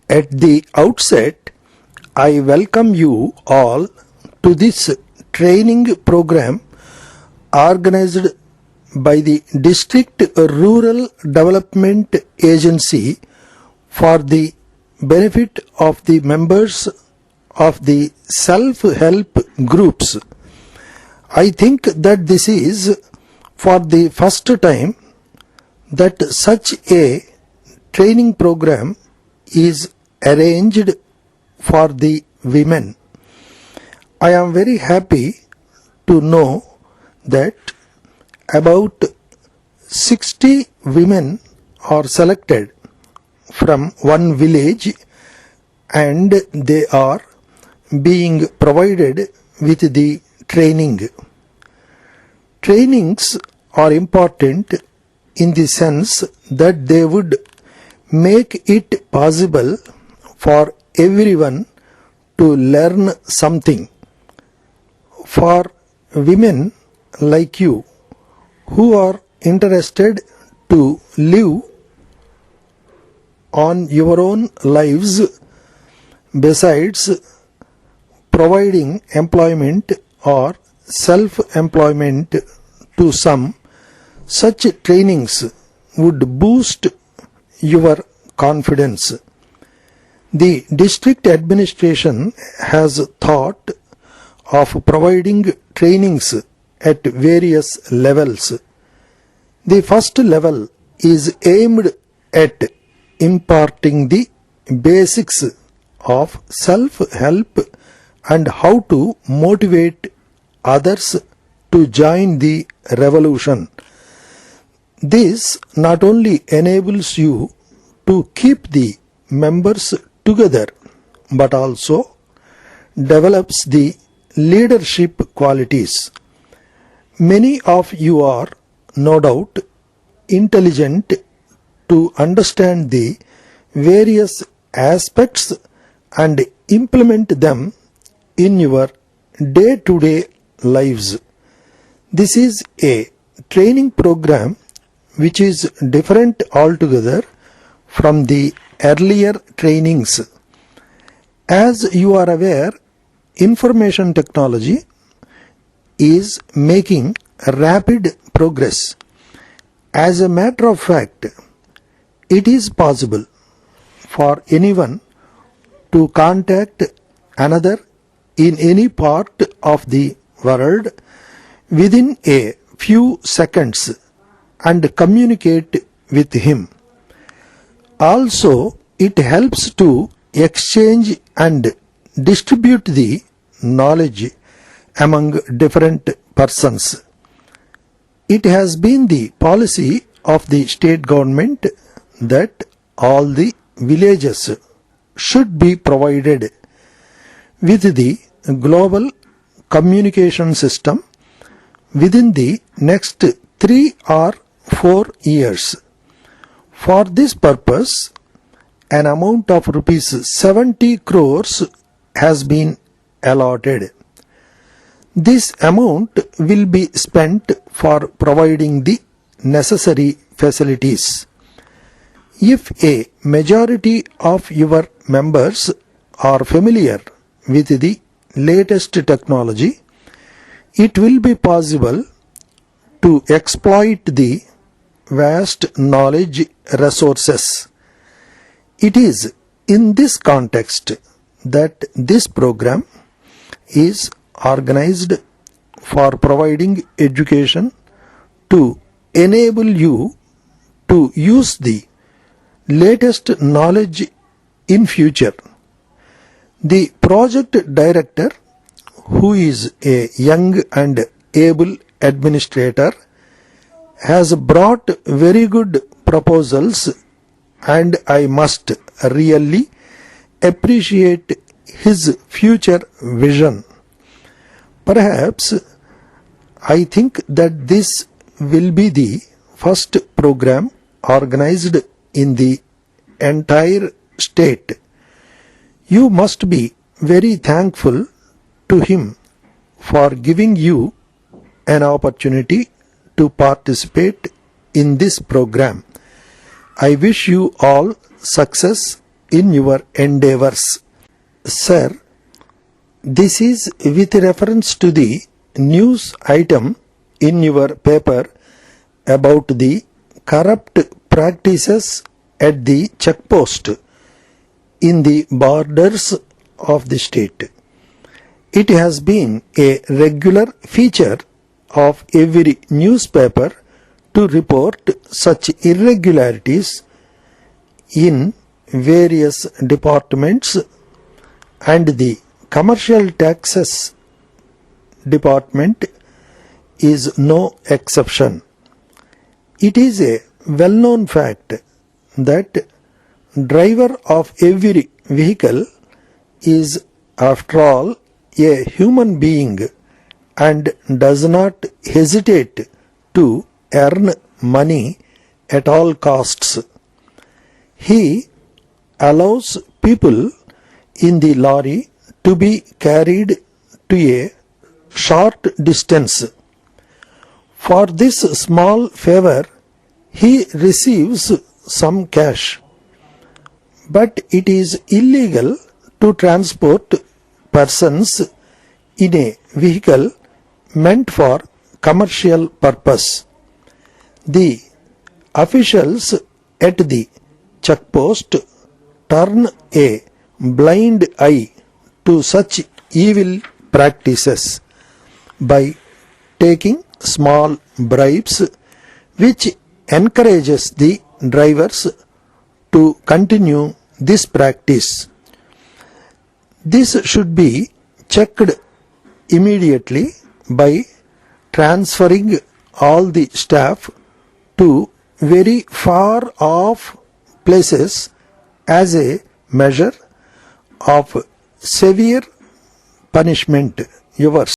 At the outset, I welcome you all to this training program organized by the District Rural Development Agency for the benefit of the members of the self-help groups. I think that this is for the first time that such a training program is arranged for the women. I am very happy to know that about 60 women are selected from one village and they are being provided with the training. Trainings are important in the sense that they would make it possible for everyone to learn something. For women like you who are interested to live on your own lives besides providing employment or self-employment to some, such trainings would boost your confidence. The district administration has thought of providing trainings at various levels. The first level is aimed at imparting the basics of self-help and how to motivate others to join the revolution. This not only enables you to keep the members together but also develops the leadership qualities. Many of you are no doubt intelligent to understand the various aspects and implement them in your day-to-day lives. This is a training program which is different altogether from the earlier trainings. As you are aware, information technology is making rapid progress. As a matter of fact, it is possible for anyone to contact another in any part of the world within a few seconds and communicate with him. Also, it helps to exchange and distribute the knowledge among different persons. It has been the policy of the state government that all the villages should be provided with the global communication system within the next 3 or 4 years. For this purpose, an amount of rupees 70 crores has been allotted. This amount will be spent for providing the necessary facilities. If a majority of your members are familiar with the latest technology, it will be possible to exploit the vast knowledge resources. It is in this context that this program is organized for providing education to enable you to use the latest knowledge in future. The project director, who is a young and able administrator, has brought very good proposals and I must really appreciate his future vision. Perhaps I think that this will be the first program organized in the entire state. You must be very thankful to him for giving you an opportunity to participate in this program. I wish you all success in your endeavors. Sir, this is with reference to the news item in your paper about the corrupt practices at the checkpost in the borders of the state. It has been a regular feature of every newspaper to report such irregularities in various departments, and the commercial taxes department is no exception. It is a well-known fact that driver of every vehicle is, after all, a human being and does not hesitate to earn money at all costs. He allows people in the lorry to be carried to a short distance. For this small favor, he receives some cash. But it is illegal to transport persons in a vehicle meant for commercial purpose. The officials at the checkpost turn a blind eye to such evil practices by taking small bribes, which encourages the drivers to continue this practice. This should be checked immediately by transferring all the staff to very far off places as a measure of severe punishment. Yours.